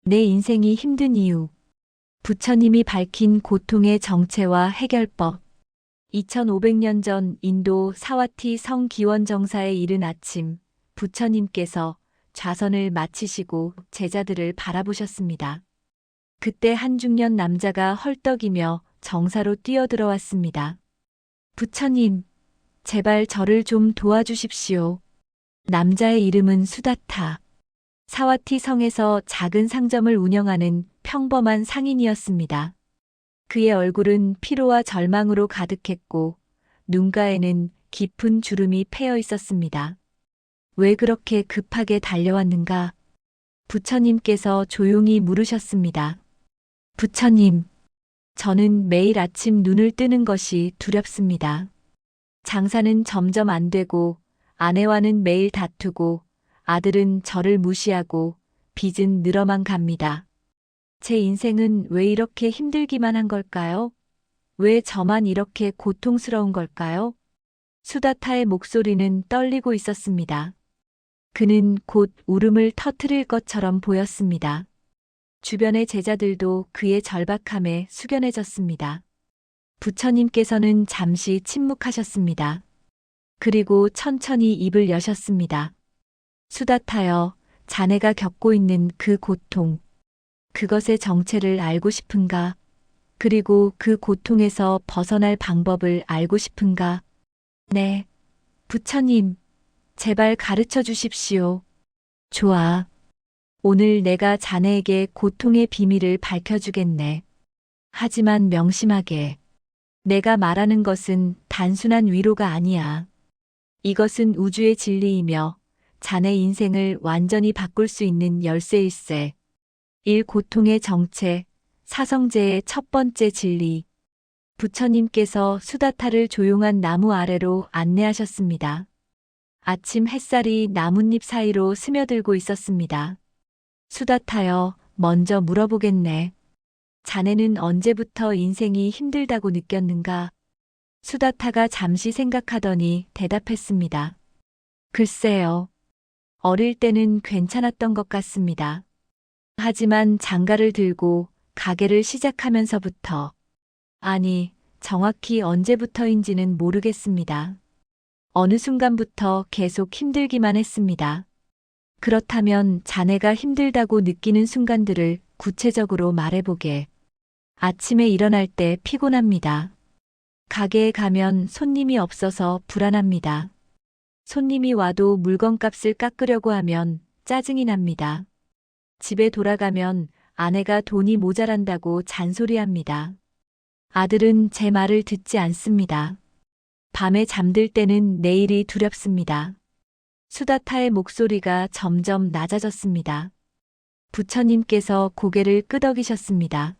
내 인생이 힘든 이유. 부처님이 밝힌 고통의 정체와 해결법. 2500년 전 인도 사와티 성 기원 정사에 이른 아침, 부처님께서 좌선을 마치시고 제자들을 바라보셨습니다. 그때 한 중년 남자가 헐떡이며 정사로 뛰어들어왔습니다. 부처님, 제발 저를 좀 도와주십시오. 남자의 이름은 수다타. 사와티 성에서 작은 상점을 운영하는 평범한 상인이었습니다. 그의 얼굴은 피로와 절망으로 가득했고 눈가에는 깊은 주름이 패여 있었습니다. 왜 그렇게 급하게 달려왔는가? 부처님께서 조용히 물으셨습니다. 부처님, 저는 매일 아침 눈을 뜨는 것이 두렵습니다. 장사는 점점 안 되고 아내와는 매일 다투고 아들은 저를 무시하고 빚은 늘어만 갑니다. 제 인생은 왜 이렇게 힘들기만 한 걸까요? 왜 저만 이렇게 고통스러운 걸까요? 수다타의 목소리는 떨리고 있었습니다. 그는 곧 울음을 터뜨릴 것처럼 보였습니다. 주변의 제자들도 그의 절박함에 숙연해졌습니다. 부처님께서는 잠시 침묵하셨습니다. 그리고 천천히 입을 여셨습니다. 수다타여, 자네가 겪고 있는 그 고통, 그것의 정체를 알고 싶은가? 그리고 그 고통에서 벗어날 방법을 알고 싶은가? 네, 부처님, 제발 가르쳐 주십시오. 좋아. 오늘 내가 자네에게 고통의 비밀을 밝혀주겠네. 하지만 명심하게. 내가 말하는 것은 단순한 위로가 아니야. 이것은 우주의 진리이며 자네 인생을 완전히 바꿀 수 있는 열쇠일세. 고통의 정체, 사성제의 첫 번째 진리. 부처님께서 수다타를 조용한 나무 아래로 안내하셨습니다. 아침 햇살이 나뭇잎 사이로 스며들고 있었습니다. 수다타여, 먼저 물어보겠네. 자네는 언제부터 인생이 힘들다고 느꼈는가? 수다타가 잠시 생각하더니 대답했습니다. 글쎄요. 어릴 때는 괜찮았던 것 같습니다. 하지만 장가를 들고 가게를 시작하면서부터, 아니, 정확히 언제부터인지는 모르겠습니다. 어느 순간부터 계속 힘들기만 했습니다. 그렇다면 자네가 힘들다고 느끼는 순간들을 구체적으로 말해보게. 아침에 일어날 때 피곤합니다. 가게에 가면 손님이 없어서 불안합니다. 손님이 와도 물건값을 깎으려고 하면 짜증이 납니다. 집에 돌아가면 아내가 돈이 모자란다고 잔소리합니다. 아들은 제 말을 듣지 않습니다. 밤에 잠들 때는 내일이 두렵습니다. 수다타의 목소리가 점점 낮아졌습니다. 부처님께서 고개를 끄덕이셨습니다.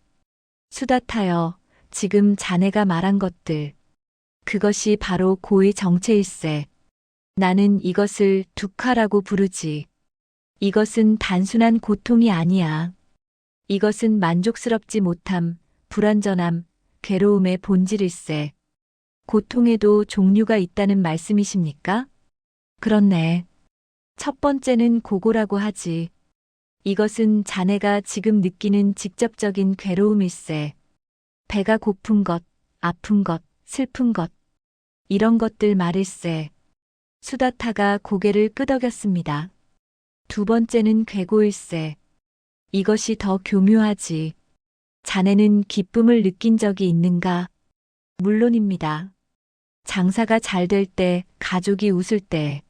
수다타여, 지금 자네가 말한 것들, 그것이 바로 고의 정체일세. 나는 이것을 두카라고 부르지. 이것은 단순한 고통이 아니야. 이것은 만족스럽지 못함, 불완전함, 괴로움의 본질일세. 고통에도 종류가 있다는 말씀이십니까? 그렇네. 첫 번째는 고고라고 하지. 이것은 자네가 지금 느끼는 직접적인 괴로움일세. 배가 고픈 것, 아픈 것, 슬픈 것. 이런 것들 말일세. 수다타가 고개를 끄덕였습니다. 두 번째는 괴고일세. 이것이 더 교묘하지. 자네는 기쁨을 느낀 적이 있는가? 물론입니다. 장사가 잘 될 때, 가족이 웃을 때,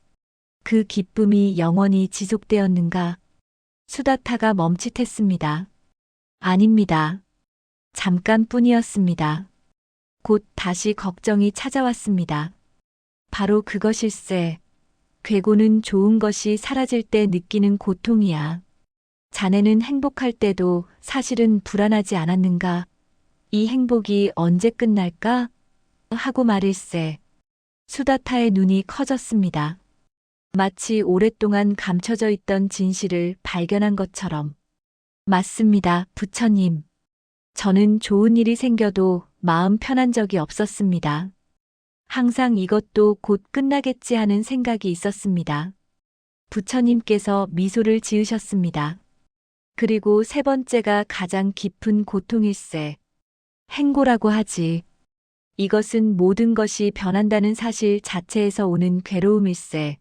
그 기쁨이 영원히 지속되었는가? 수다타가 멈칫했습니다. 아닙니다. 잠깐뿐이었습니다. 곧 다시 걱정이 찾아왔습니다. 바로 그것일세. 괴고는 좋은 것이 사라질 때 느끼는 고통이야. 자네는 행복할 때도 사실은 불안하지 않았는가? 이 행복이 언제 끝날까? 하고 말일세. 수다타의 눈이 커졌습니다. 마치 오랫동안 감춰져 있던 진실을 발견한 것처럼. 맞습니다, 부처님. 저는 좋은 일이 생겨도 마음 편한 적이 없었습니다. 항상 이것도 곧 끝나겠지 하는 생각이 있었습니다. 부처님께서 미소를 지으셨습니다. 그리고 세 번째가 가장 깊은 고통일세. 행고라고 하지. 이것은 모든 것이 변한다는 사실 자체에서 오는 괴로움일세.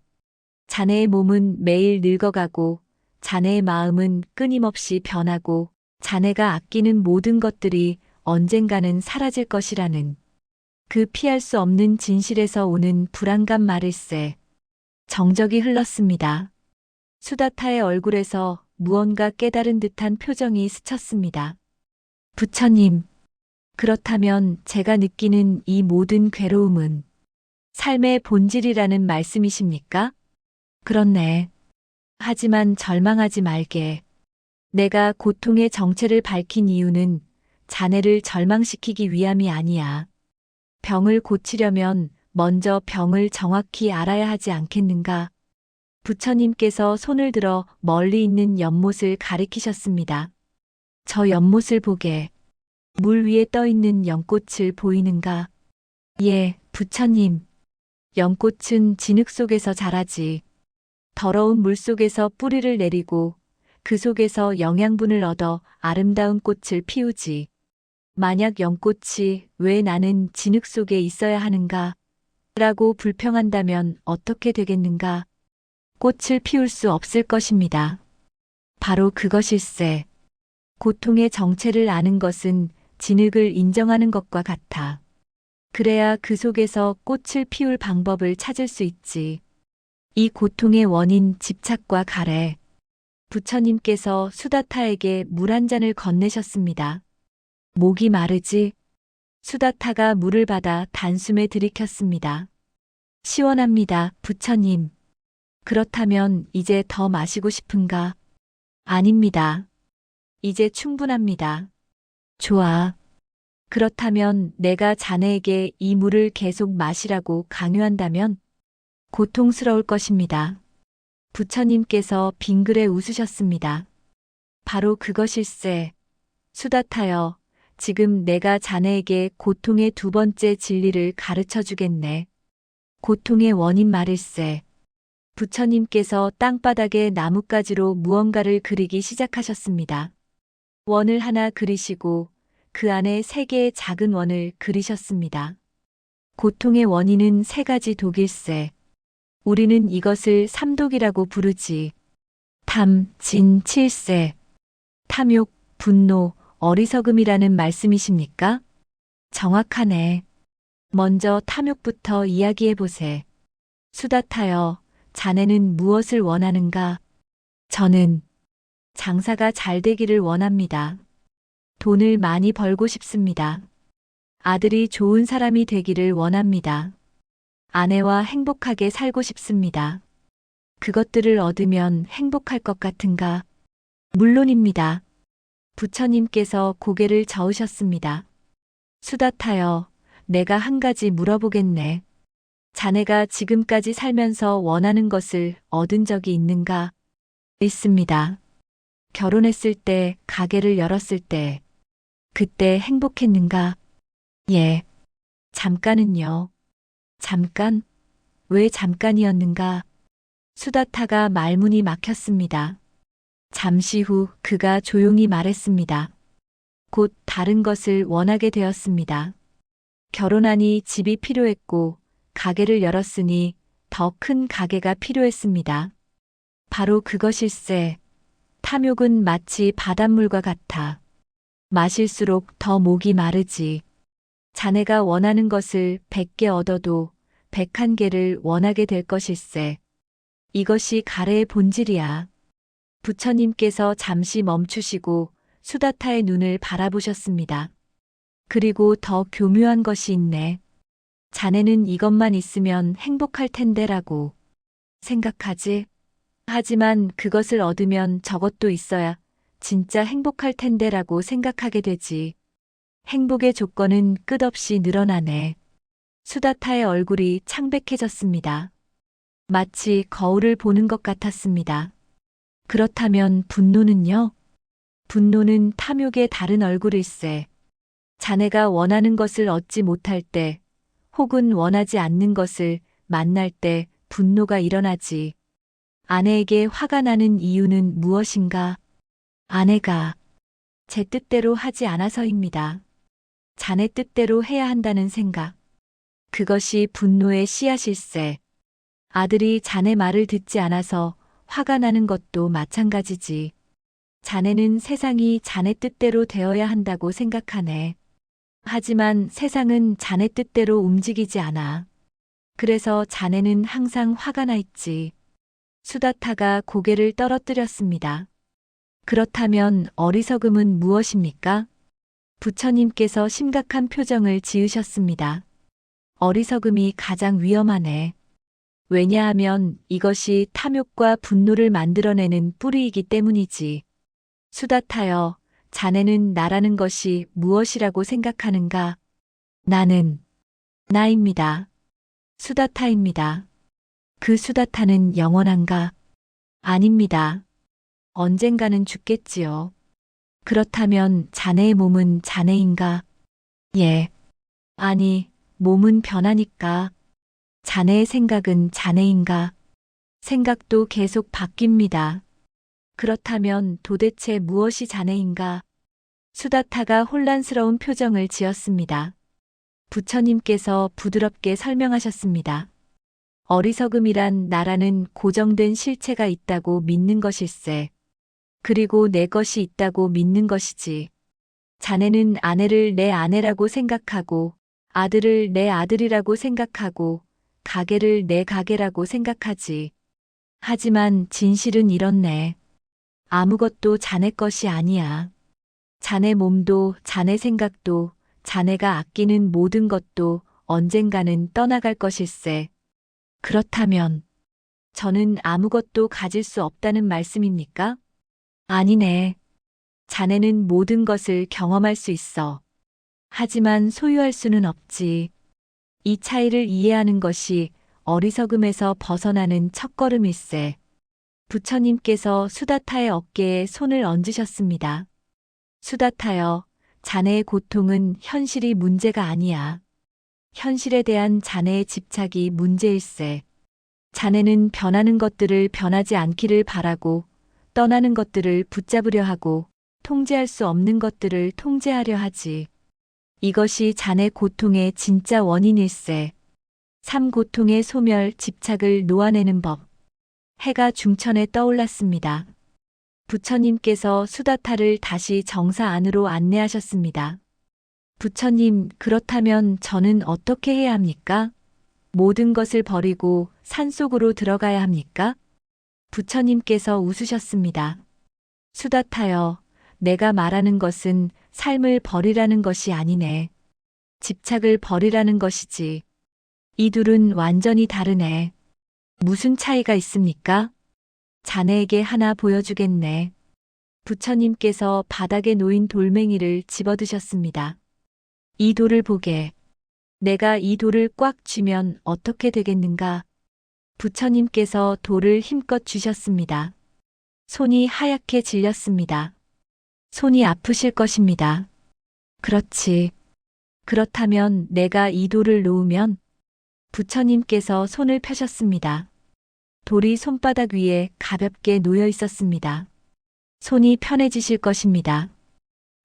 자네의 몸은 매일 늙어가고, 자네의 마음은 끊임없이 변하고, 자네가 아끼는 모든 것들이 언젠가는 사라질 것이라는 그 피할 수 없는 진실에서 오는 불안감 말일세. 정적이 흘렀습니다. 수다타의 얼굴에서 무언가 깨달은 듯한 표정이 스쳤습니다. 부처님, 그렇다면 제가 느끼는 이 모든 괴로움은 삶의 본질이라는 말씀이십니까? 그렇네. 하지만 절망하지 말게. 내가 고통의 정체를 밝힌 이유는 자네를 절망시키기 위함이 아니야. 병을 고치려면 먼저 병을 정확히 알아야 하지 않겠는가? 부처님께서 손을 들어 멀리 있는 연못을 가리키셨습니다. 저 연못을 보게. 물 위에 떠 있는 연꽃을 보이는가? 예, 부처님. 연꽃은 진흙 속에서 자라지. 더러운 물 속에서 뿌리를 내리고 그 속에서 영양분을 얻어 아름다운 꽃을 피우지. 만약 연꽃이 왜 나는 진흙 속에 있어야 하는가? 라고 불평한다면 어떻게 되겠는가? 꽃을 피울 수 없을 것입니다. 바로 그것일세. 고통의 정체를 아는 것은 진흙을 인정하는 것과 같아. 그래야 그 속에서 꽃을 피울 방법을 찾을 수 있지. 이 고통의 원인 집착과 가래. 부처님께서 수다타에게 물 한 잔을 건네셨습니다. 목이 마르지? 수다타가 물을 받아 단숨에 들이켰습니다. 시원합니다, 부처님. 그렇다면 이제 더 마시고 싶은가? 아닙니다. 이제 충분합니다. 좋아. 그렇다면 내가 자네에게 이 물을 계속 마시라고 강요한다면 고통스러울 것입니다. 부처님께서 빙그레 웃으셨습니다. 바로 그것일세. 수다타여, 지금 내가 자네에게 고통의 두 번째 진리를 가르쳐 주겠네. 고통의 원인 말일세. 부처님께서 땅바닥에 나뭇가지로 무언가를 그리기 시작하셨습니다. 원을 하나 그리시고 그 안에 세 개의 작은 원을 그리셨습니다. 고통의 원인은 세 가지 독일세. 우리는 이것을 삼독이라고 부르지. 탐, 진, 칠세. 탐욕, 분노, 어리석음이라는 말씀이십니까? 정확하네. 먼저 탐욕부터 이야기해보세. 수다타여, 자네는 무엇을 원하는가? 저는 장사가 잘 되기를 원합니다. 돈을 많이 벌고 싶습니다. 아들이 좋은 사람이 되기를 원합니다. 아내와 행복하게 살고 싶습니다. 그것들을 얻으면 행복할 것 같은가? 물론입니다. 부처님께서 고개를 저으셨습니다. 수다타여, 내가 한 가지 물어보겠네. 자네가 지금까지 살면서 원하는 것을 얻은 적이 있는가? 있습니다. 결혼했을 때, 가게를 열었을 때, 그때 행복했는가? 예. 잠깐은요. 잠깐? 왜 잠깐이었는가? 수다타가 말문이 막혔습니다. 잠시 후 그가 조용히 말했습니다. 곧 다른 것을 원하게 되었습니다. 결혼하니 집이 필요했고, 가게를 열었으니 더 큰 가게가 필요했습니다. 바로 그것일세. 탐욕은 마치 바닷물과 같아. 마실수록 더 목이 마르지. 자네가 원하는 것을 100개 얻어도 101개를 원하게 될 것일세. 이것이 가래의 본질이야. 부처님께서 잠시 멈추시고 수다타의 눈을 바라보셨습니다. 그리고 더 교묘한 것이 있네. 자네는 이것만 있으면 행복할 텐데라고 생각하지? 하지만 그것을 얻으면 저것도 있어야 진짜 행복할 텐데라고 생각하게 되지. 행복의 조건은 끝없이 늘어나네. 수다타의 얼굴이 창백해졌습니다. 마치 거울을 보는 것 같았습니다. 그렇다면 분노는요? 분노는 탐욕의 다른 얼굴일세. 자네가 원하는 것을 얻지 못할 때, 혹은 원하지 않는 것을 만날 때 분노가 일어나지. 아내에게 화가 나는 이유는 무엇인가? 아내가 제 뜻대로 하지 않아서입니다. 자네 뜻대로 해야 한다는 생각. 그것이 분노의 씨앗일세. 아들이 자네 말을 듣지 않아서 화가 나는 것도 마찬가지지. 자네는 세상이 자네 뜻대로 되어야 한다고 생각하네. 하지만 세상은 자네 뜻대로 움직이지 않아. 그래서 자네는 항상 화가 나 있지. 수다타가 고개를 떨어뜨렸습니다. 그렇다면 어리석음은 무엇입니까? 부처님께서 심각한 표정을 지으셨습니다. 어리석음이 가장 위험하네. 왜냐하면 이것이 탐욕과 분노를 만들어내는 뿌리이기 때문이지. 수다타여, 자네는 나라는 것이 무엇이라고 생각하는가? 나는 나입니다. 수다타입니다. 그 수다타는 영원한가? 아닙니다. 언젠가는 죽겠지요. 그렇다면 자네의 몸은 자네인가? 예. 아니, 몸은 변하니까. 자네의 생각은 자네인가? 생각도 계속 바뀝니다. 그렇다면 도대체 무엇이 자네인가? 수다타가 혼란스러운 표정을 지었습니다. 부처님께서 부드럽게 설명하셨습니다. 어리석음이란 나라는 고정된 실체가 있다고 믿는 것일세. 그리고 내 것이 있다고 믿는 것이지. 자네는 아내를 내 아내라고 생각하고, 아들을 내 아들이라고 생각하고, 가게를 내 가게라고 생각하지. 하지만 진실은 이렇네. 아무것도 자네 것이 아니야. 자네 몸도, 자네 생각도, 자네가 아끼는 모든 것도 언젠가는 떠나갈 것일세. 그렇다면 저는 아무것도 가질 수 없다는 말씀입니까? 아니네. 자네는 모든 것을 경험할 수 있어. 하지만 소유할 수는 없지. 이 차이를 이해하는 것이 어리석음에서 벗어나는 첫걸음일세. 부처님께서 수다타의 어깨에 손을 얹으셨습니다. 수다타여, 자네의 고통은 현실이 문제가 아니야. 현실에 대한 자네의 집착이 문제일세. 자네는 변하는 것들을 변하지 않기를 바라고, 떠나는 것들을 붙잡으려 하고, 통제할 수 없는 것들을 통제하려 하지. 이것이 자네 고통의 진짜 원인일세. 삶 고통의 소멸, 집착을 놓아내는 법. 해가 중천에 떠올랐습니다. 부처님께서 수다타를 다시 정사 안으로 안내하셨습니다. 부처님, 그렇다면 저는 어떻게 해야 합니까? 모든 것을 버리고 산속으로 들어가야 합니까? 부처님께서 웃으셨습니다. 수다타여, 내가 말하는 것은 삶을 버리라는 것이 아니네. 집착을 버리라는 것이지. 이 둘은 완전히 다르네. 무슨 차이가 있습니까? 자네에게 하나 보여주겠네. 부처님께서 바닥에 놓인 돌멩이를 집어드셨습니다. 이 돌을 보게. 내가 이 돌을 꽉 쥐면 어떻게 되겠는가? 부처님께서 돌을 힘껏 쥐셨습니다. 손이 하얗게 질렸습니다. 손이 아프실 것입니다. 그렇지. 그렇다면 내가 이 돌을 놓으면? 부처님께서 손을 펴셨습니다. 돌이 손바닥 위에 가볍게 놓여 있었습니다. 손이 편해지실 것입니다.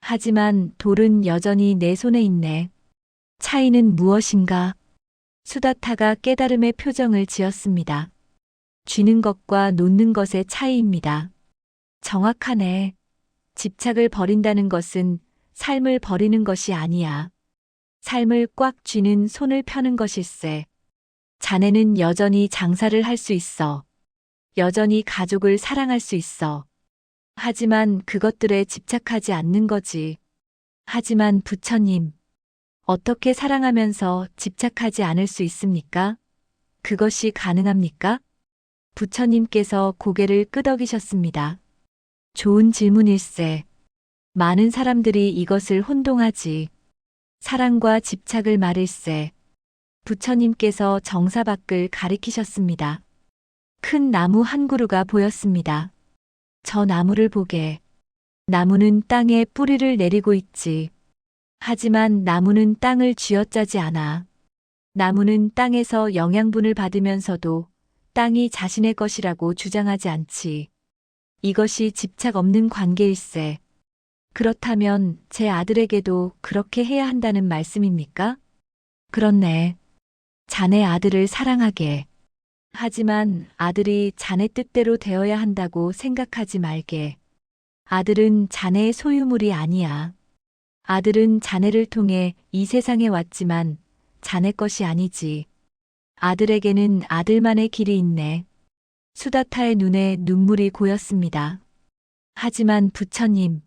하지만 돌은 여전히 내 손에 있네. 차이는 무엇인가? 수다타가 깨달음의 표정을 지었습니다. 쥐는 것과 놓는 것의 차이입니다. 정확하네. 집착을 버린다는 것은 삶을 버리는 것이 아니야. 삶을 꽉 쥐는 손을 펴는 것일세. 자네는 여전히 장사를 할 수 있어. 여전히 가족을 사랑할 수 있어. 하지만 그것들에 집착하지 않는 거지. 하지만 부처님, 어떻게 사랑하면서 집착하지 않을 수 있습니까? 그것이 가능합니까? 부처님께서 고개를 끄덕이셨습니다. 좋은 질문일세. 많은 사람들이 이것을 혼동하지. 사랑과 집착을 말일세. 부처님께서 정사 밖을 가리키셨습니다. 큰 나무 한 그루가 보였습니다. 저 나무를 보게. 나무는 땅에 뿌리를 내리고 있지. 하지만 나무는 땅을 쥐어짜지 않아. 나무는 땅에서 영양분을 받으면서도 땅이 자신의 것이라고 주장하지 않지. 이것이 집착 없는 관계일세. 그렇다면 제 아들에게도 그렇게 해야 한다는 말씀입니까? 그렇네. 자네 아들을 사랑하게. 하지만 아들이 자네 뜻대로 되어야 한다고 생각하지 말게. 아들은 자네의 소유물이 아니야. 아들은 자네를 통해 이 세상에 왔지만 자네 것이 아니지. 아들에게는 아들만의 길이 있네. 수다타의 눈에 눈물이 고였습니다. 하지만 부처님,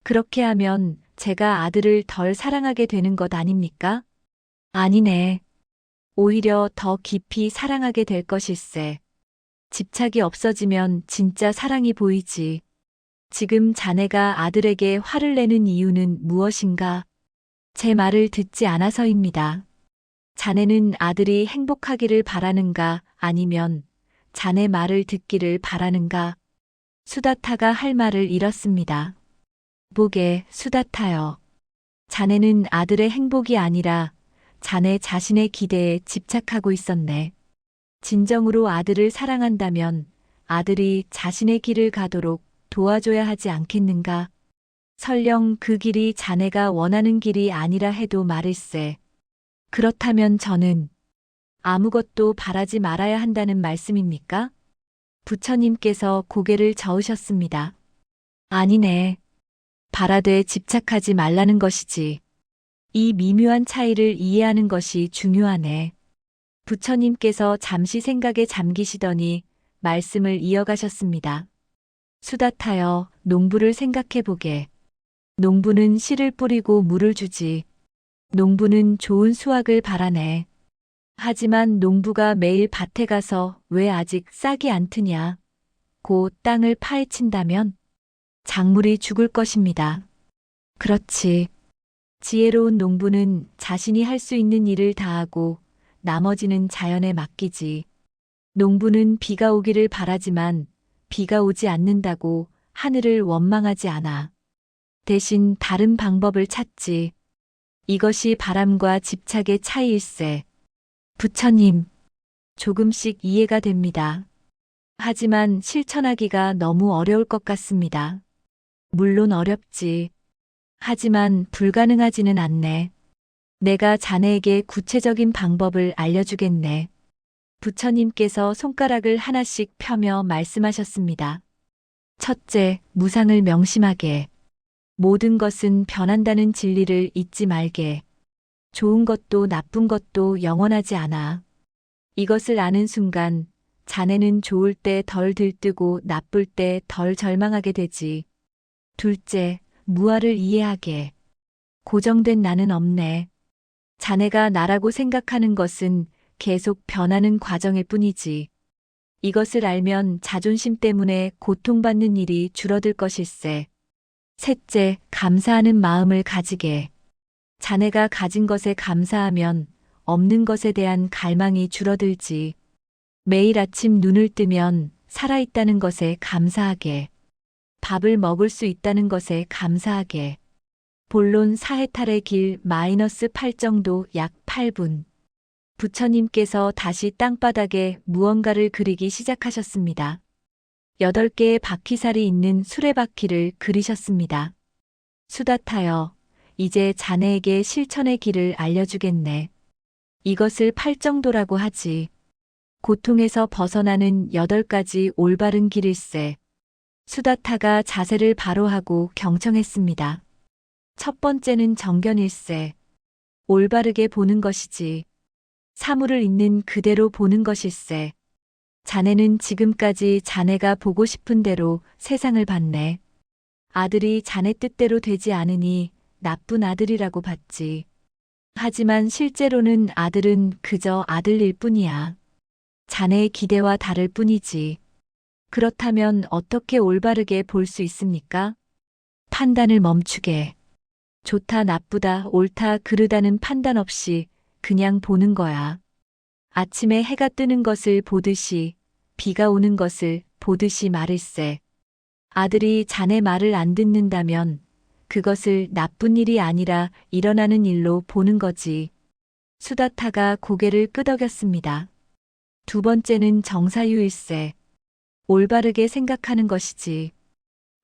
그렇게 하면 제가 아들을 덜 사랑하게 되는 것 아닙니까? 아니네. 오히려 더 깊이 사랑하게 될 것일세. 집착이 없어지면 진짜 사랑이 보이지. 지금 자네가 아들에게 화를 내는 이유는 무엇인가? 제 말을 듣지 않아서입니다. 자네는 아들이 행복하기를 바라는가 아니면 자네 말을 듣기를 바라는가? 수다타가 할 말을 잃었습니다. 보게, 수다타여. 자네는 아들의 행복이 아니라 자네 자신의 기대에 집착하고 있었네. 진정으로 아들을 사랑한다면 아들이 자신의 길을 가도록 도와줘야 하지 않겠는가? 설령 그 길이 자네가 원하는 길이 아니라 해도 말일세. 그렇다면 저는 아무것도 바라지 말아야 한다는 말씀입니까? 부처님께서 고개를 저으셨습니다. 아니네. 바라되 집착하지 말라는 것이지. 이 미묘한 차이를 이해하는 것이 중요하네. 부처님께서 잠시 생각에 잠기시더니 말씀을 이어가셨습니다. 수다타여, 농부를 생각해 보게. 농부는 씨를 뿌리고 물을 주지. 농부는 좋은 수확을 바라네. 하지만 농부가 매일 밭에 가서 왜 아직 싹이 안 트냐? 곧 땅을 파헤친다면 작물이 죽을 것입니다. 그렇지. 지혜로운 농부는 자신이 할 수 있는 일을 다하고 나머지는 자연에 맡기지. 농부는 비가 오기를 바라지만 비가 오지 않는다고 하늘을 원망하지 않아. 대신 다른 방법을 찾지. 이것이 바람과 집착의 차이일세. 부처님, 조금씩 이해가 됩니다. 하지만 실천하기가 너무 어려울 것 같습니다. 물론 어렵지. 하지만 불가능하지는 않네. 내가 자네에게 구체적인 방법을 알려주겠네. 부처님께서 손가락을 하나씩 펴며 말씀하셨습니다. 첫째, 무상을 명심하게. 모든 것은 변한다는 진리를 잊지 말게. 좋은 것도 나쁜 것도 영원하지 않아. 이것을 아는 순간 자네는 좋을 때 덜 들뜨고 나쁠 때 덜 절망하게 되지. 둘째, 무아를 이해하게. 고정된 나는 없네. 자네가 나라고 생각하는 것은 계속 변하는 과정일 뿐이지. 이것을 알면 자존심 때문에 고통받는 일이 줄어들 것일세. 셋째, 감사하는 마음을 가지게. 자네가 가진 것에 감사하면 없는 것에 대한 갈망이 줄어들지. 매일 아침 눈을 뜨면 살아있다는 것에 감사하게. 밥을 먹을 수 있다는 것에 감사하게. 본론 사해탈의 길 -8 정도 약 8분. 부처님께서 다시 땅바닥에 무언가를 그리기 시작하셨습니다. 8개의 바퀴살이 있는 수레바퀴를 그리셨습니다. 수다타여, 이제 자네에게 실천의 길을 알려주겠네. 이것을 팔정도라고 하지. 고통에서 벗어나는 8가지 올바른 길일세. 수다타가 자세를 바로 하고 경청했습니다. 첫 번째는 정견일세. 올바르게 보는 것이지. 사물을 있는 그대로 보는 것일세. 자네는 지금까지 자네가 보고 싶은 대로 세상을 봤네. 아들이 자네 뜻대로 되지 않으니 나쁜 아들이라고 봤지. 하지만 실제로는 아들은 그저 아들일 뿐이야. 자네의 기대와 다를 뿐이지. 그렇다면 어떻게 올바르게 볼 수 있습니까? 판단을 멈추게. 좋다, 나쁘다, 옳다, 그르다는 판단 없이 그냥 보는 거야. 아침에 해가 뜨는 것을 보듯이, 비가 오는 것을 보듯이 말일세. 아들이 자네 말을 안 듣는다면 그것을 나쁜 일이 아니라 일어나는 일로 보는 거지. 수다타가 고개를 끄덕였습니다. 두 번째는 정사유일세. 올바르게 생각하는 것이지.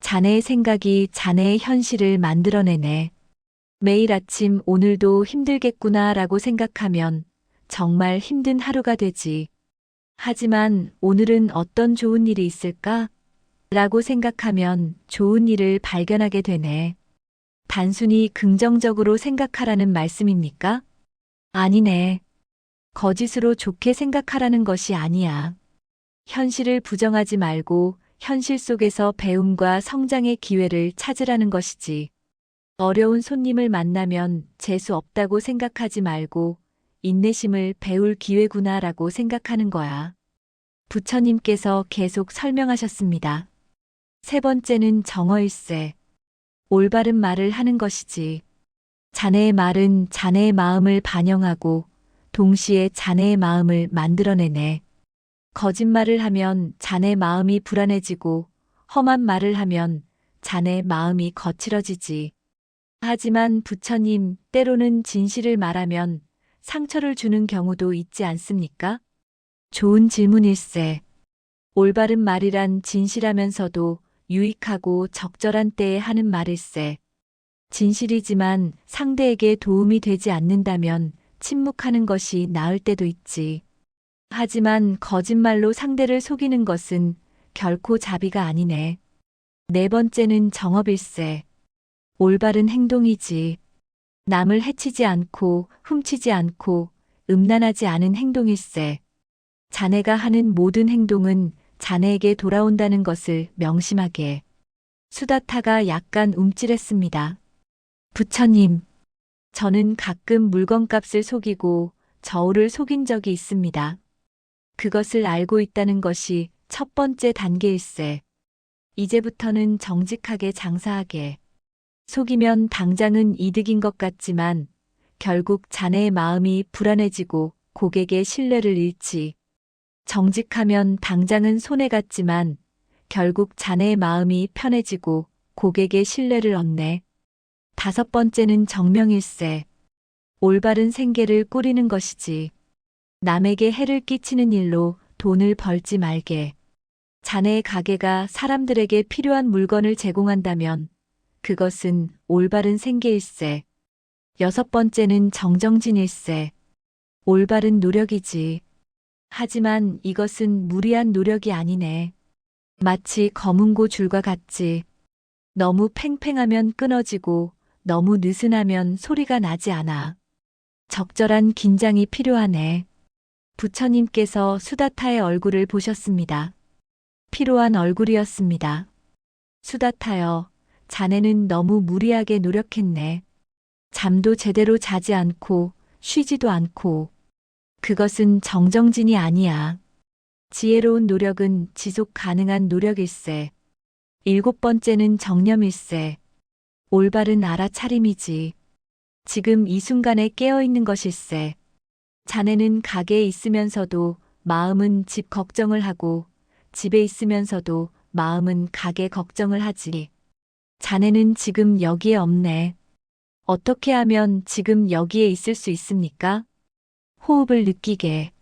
자네의 생각이 자네의 현실을 만들어내네. 매일 아침 오늘도 힘들겠구나 라고 생각하면 정말 힘든 하루가 되지. 하지만 오늘은 어떤 좋은 일이 있을까? 라고 생각하면 좋은 일을 발견하게 되네. 단순히 긍정적으로 생각하라는 말씀입니까? 아니네. 거짓으로 좋게 생각하라는 것이 아니야. 현실을 부정하지 말고 현실 속에서 배움과 성장의 기회를 찾으라는 것이지. 어려운 손님을 만나면 재수 없다고 생각하지 말고 인내심을 배울 기회구나라고 생각하는 거야. 부처님께서 계속 설명하셨습니다. 세 번째는 정어일세. 올바른 말을 하는 것이지. 자네의 말은 자네의 마음을 반영하고 동시에 자네의 마음을 만들어내네. 거짓말을 하면 자네 마음이 불안해지고 험한 말을 하면 자네 마음이 거칠어지지. 하지만 부처님, 때로는 진실을 말하면 상처를 주는 경우도 있지 않습니까? 좋은 질문일세. 올바른 말이란 진실하면서도 유익하고 적절한 때에 하는 말일세. 진실이지만 상대에게 도움이 되지 않는다면 침묵하는 것이 나을 때도 있지. 하지만 거짓말로 상대를 속이는 것은 결코 자비가 아니네. 네 번째는 정업일세. 올바른 행동이지. 남을 해치지 않고 훔치지 않고 음란하지 않은 행동일세. 자네가 하는 모든 행동은 자네에게 돌아온다는 것을 명심하게. 수다타가 약간 움찔했습니다. 부처님, 저는 가끔 물건값을 속이고 저울을 속인 적이 있습니다. 그것을 알고 있다는 것이 첫 번째 단계일세. 이제부터는 정직하게 장사하게. 속이면 당장은 이득인 것 같지만 결국 자네의 마음이 불안해지고 고객의 신뢰를 잃지. 정직하면 당장은 손해 같지만 결국 자네의 마음이 편해지고 고객의 신뢰를 얻네. 다섯 번째는 정명일세. 올바른 생계를 꾸리는 것이지. 남에게 해를 끼치는 일로 돈을 벌지 말게. 자네의 가게가 사람들에게 필요한 물건을 제공한다면 그것은 올바른 생계일세. 여섯 번째는 정정진일세. 올바른 노력이지. 하지만 이것은 무리한 노력이 아니네. 마치 검은고 줄과 같지. 너무 팽팽하면 끊어지고 너무 느슨하면 소리가 나지 않아. 적절한 긴장이 필요하네. 부처님께서 수다타의 얼굴을 보셨습니다. 피로한 얼굴이었습니다. 수다타여, 자네는 너무 무리하게 노력했네. 잠도 제대로 자지 않고 쉬지도 않고. 그것은 정정진이 아니야. 지혜로운 노력은 지속 가능한 노력일세. 일곱 번째는 정념일세. 올바른 알아차림이지. 지금 이 순간에 깨어있는 것일세. 자네는 가게에 있으면서도 마음은 집 걱정을 하고 집에 있으면서도 마음은 가게 걱정을 하지. 자네는 지금 여기에 없네. 어떻게 하면 지금 여기에 있을 수 있습니까? 호흡을 느끼게.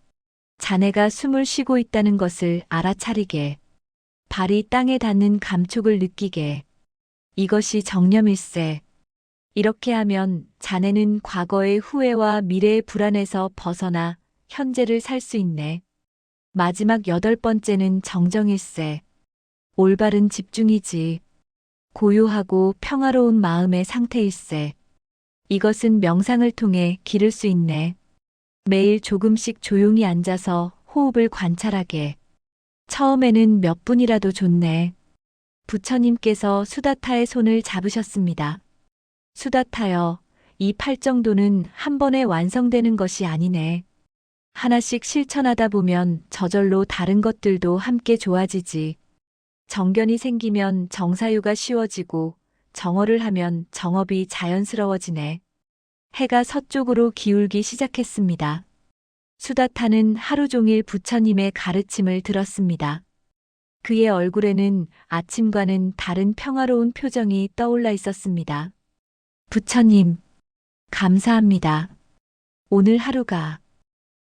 자네가 숨을 쉬고 있다는 것을 알아차리게. 발이 땅에 닿는 감촉을 느끼게. 이것이 정념일세. 이렇게 하면 자네는 과거의 후회와 미래의 불안에서 벗어나 현재를 살 수 있네. 마지막 여덟 번째는 정정일세. 올바른 집중이지. 고요하고 평화로운 마음의 상태일세. 이것은 명상을 통해 기를 수 있네. 매일 조금씩 조용히 앉아서 호흡을 관찰하게. 처음에는 몇 분이라도 좋네. 부처님께서 수다타의 손을 잡으셨습니다. 수다타여, 이 팔정도는 한 번에 완성되는 것이 아니네. 하나씩 실천하다 보면 저절로 다른 것들도 함께 좋아지지. 정견이 생기면 정사유가 쉬워지고 정어를 하면 정업이 자연스러워지네. 해가 서쪽으로 기울기 시작했습니다. 수다타는 하루 종일 부처님의 가르침을 들었습니다. 그의 얼굴에는 아침과는 다른 평화로운 표정이 떠올라 있었습니다. 부처님, 감사합니다. 오늘 하루가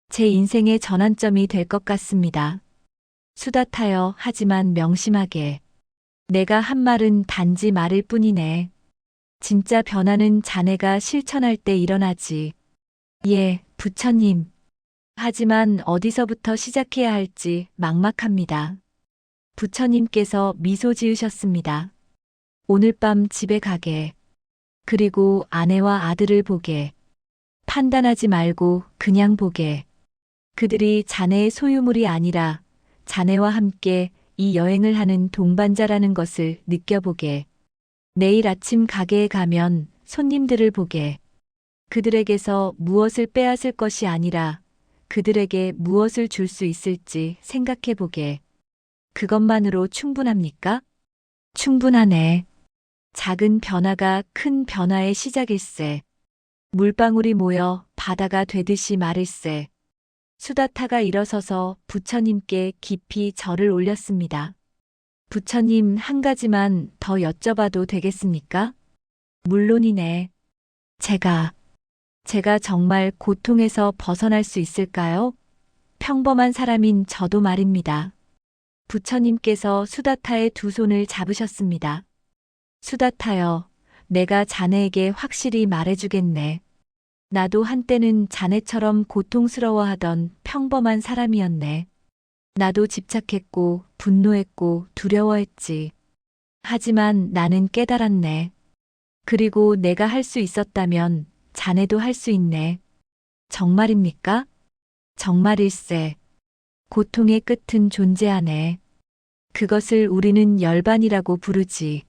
제 인생의 전환점이 될 것 같습니다. 수다타여 하지만 명심하게. 내가 한 말은 단지 말일 뿐이네. 진짜 변화는 자네가 실천할 때 일어나지. 예, 부처님. 하지만 어디서부터 시작해야 할지 막막합니다. 부처님께서 미소 지으셨습니다. 오늘 밤 집에 가게. 그리고 아내와 아들을 보게. 판단하지 말고 그냥 보게. 그들이 자네의 소유물이 아니라 자네와 함께 이 여행을 하는 동반자라는 것을 느껴보게. 내일 아침 가게에 가면 손님들을 보게. 그들에게서 무엇을 빼앗을 것이 아니라 그들에게 무엇을 줄 수 있을지 생각해 보게. 그것만으로 충분합니까? 충분하네. 작은 변화가 큰 변화의 시작일세. 물방울이 모여 바다가 되듯이 말일세. 수다타가 일어서서 부처님께 깊이 절을 올렸습니다. 부처님, 한 가지만 더 여쭤봐도 되겠습니까? 물론이네. 제가 정말 고통에서 벗어날 수 있을까요? 평범한 사람인 저도 말입니다. 부처님께서 수다타의 두 손을 잡으셨습니다. 수다타여, 내가 자네에게 확실히 말해주겠네. 나도 한때는 자네처럼 고통스러워하던 평범한 사람이었네. 나도 집착했고, 분노했고, 두려워했지. 하지만 나는 깨달았네. 그리고 내가 할 수 있었다면 자네도 할 수 있네. 정말입니까? 정말일세. 고통의 끝은 존재하네. 그것을 우리는 열반이라고 부르지.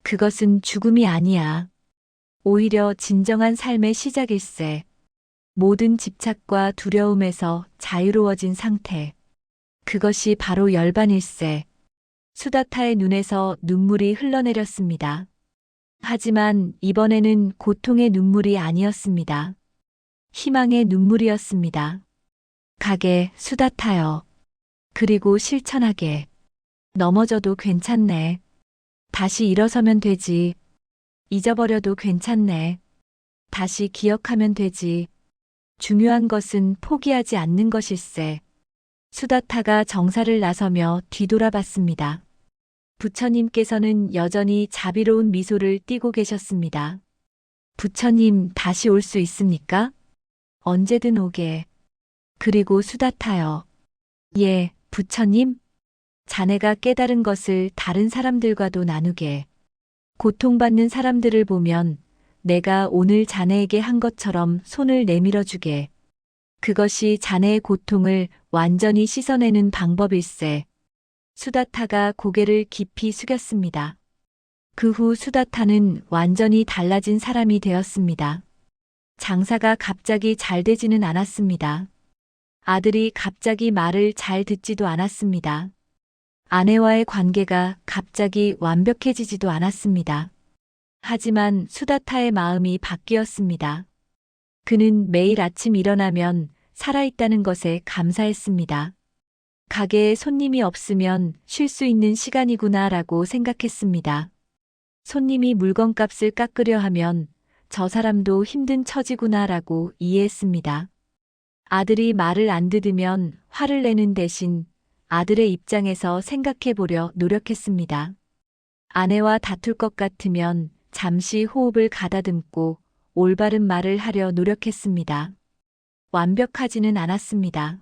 그것은 죽음이 아니야. 오히려 진정한 삶의 시작일세. 모든 집착과 두려움에서 자유로워진 상태. 그것이 바로 열반일세. 수다타의 눈에서 눈물이 흘러내렸습니다. 하지만 이번에는 고통의 눈물이 아니었습니다. 희망의 눈물이었습니다. 가게, 수다타여. 그리고 실천하게. 넘어져도 괜찮네. 다시 일어서면 되지. 잊어버려도 괜찮네. 다시 기억하면 되지. 중요한 것은 포기하지 않는 것일세. 수다타가 정사를 나서며 뒤돌아봤습니다. 부처님께서는 여전히 자비로운 미소를 띠고 계셨습니다. 부처님, 다시 올 수 있습니까? 언제든 오게. 그리고 수다타여. 예, 부처님. 자네가 깨달은 것을 다른 사람들과도 나누게. 고통받는 사람들을 보면 내가 오늘 자네에게 한 것처럼 손을 내밀어 주게. 그것이 자네의 고통을 완전히 씻어내는 방법일세. 수다타가 고개를 깊이 숙였습니다. 그 후 수다타는 완전히 달라진 사람이 되었습니다. 장사가 갑자기 잘 되지는 않았습니다. 아들이 갑자기 말을 잘 듣지도 않았습니다. 아내와의 관계가 갑자기 완벽해지지도 않았습니다. 하지만 수다타의 마음이 바뀌었습니다. 그는 매일 아침 일어나면 살아있다는 것에 감사했습니다. 가게에 손님이 없으면 쉴 수 있는 시간이구나라고 생각했습니다. 손님이 물건값을 깎으려 하면 저 사람도 힘든 처지구나라고 이해했습니다. 아들이 말을 안 듣으면 화를 내는 대신 아들의 입장에서 생각해 보려 노력했습니다. 아내와 다툴 것 같으면 잠시 호흡을 가다듬고 올바른 말을 하려 노력했습니다. 완벽하지는 않았습니다.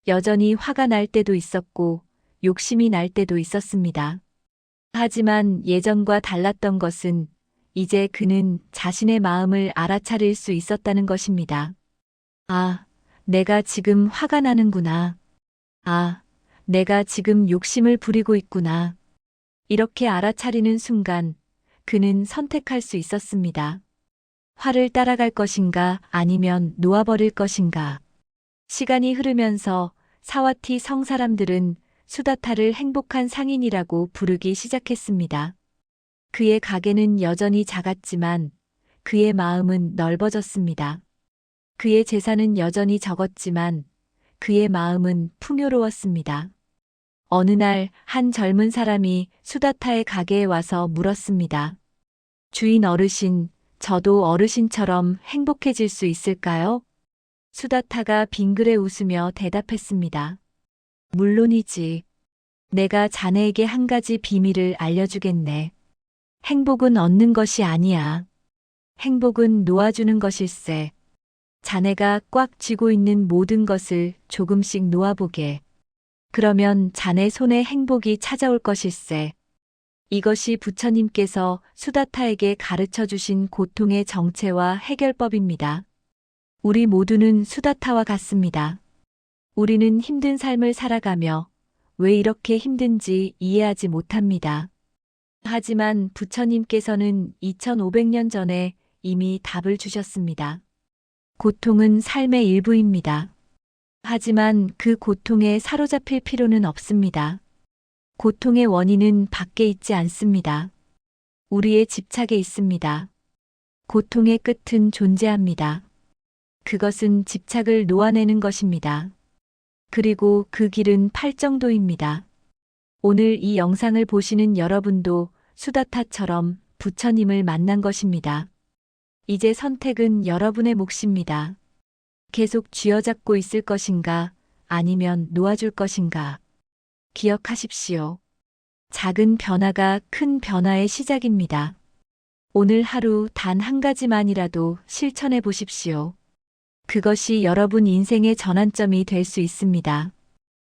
여전히 화가 날 때도 있었고 욕심이 날 때도 있었습니다. 하지만 예전과 달랐던 것은 이제 그는 자신의 마음을 알아차릴 수 있었다는 것입니다. 아, 내가 지금 화가 나는구나. 아, 내가 지금 욕심을 부리고 있구나. 이렇게 알아차리는 순간 그는 선택할 수 있었습니다. 화를 따라갈 것인가 아니면 놓아버릴 것인가. 시간이 흐르면서 사와티 성 사람들은 수다타를 행복한 상인이라고 부르기 시작했습니다. 그의 가게는 여전히 작았지만 그의 마음은 넓어졌습니다. 그의 재산은 여전히 적었지만 그의 마음은 풍요로웠습니다. 어느 날 한 젊은 사람이 수다타의 가게에 와서 물었습니다. 주인 어르신, 저도 어르신처럼 행복해질 수 있을까요? 수다타가 빙그레 웃으며 대답했습니다. 물론이지. 내가 자네에게 한 가지 비밀을 알려주겠네. 행복은 얻는 것이 아니야. 행복은 놓아주는 것일세. 자네가 꽉 쥐고 있는 모든 것을 조금씩 놓아보게. 그러면 자네 손에 행복이 찾아올 것일세. 이것이 부처님께서 수다타에게 가르쳐 주신 고통의 정체와 해결법입니다. 우리 모두는 수다타와 같습니다. 우리는 힘든 삶을 살아가며 왜 이렇게 힘든지 이해하지 못합니다. 하지만 부처님께서는 2500년 전에 이미 답을 주셨습니다. 고통은 삶의 일부입니다. 하지만 그 고통에 사로잡힐 필요는 없습니다. 고통의 원인은 밖에 있지 않습니다. 우리의 집착에 있습니다. 고통의 끝은 존재합니다. 그것은 집착을 놓아내는 것입니다. 그리고 그 길은 팔정도입니다. 오늘 이 영상을 보시는 여러분도 수다타처럼 부처님을 만난 것입니다. 이제 선택은 여러분의 몫입니다. 계속 쥐어잡고 있을 것인가, 아니면 놓아줄 것인가. 기억하십시오. 작은 변화가 큰 변화의 시작입니다. 오늘 하루 단 한 가지만이라도 실천해 보십시오. 그것이 여러분 인생의 전환점이 될 수 있습니다.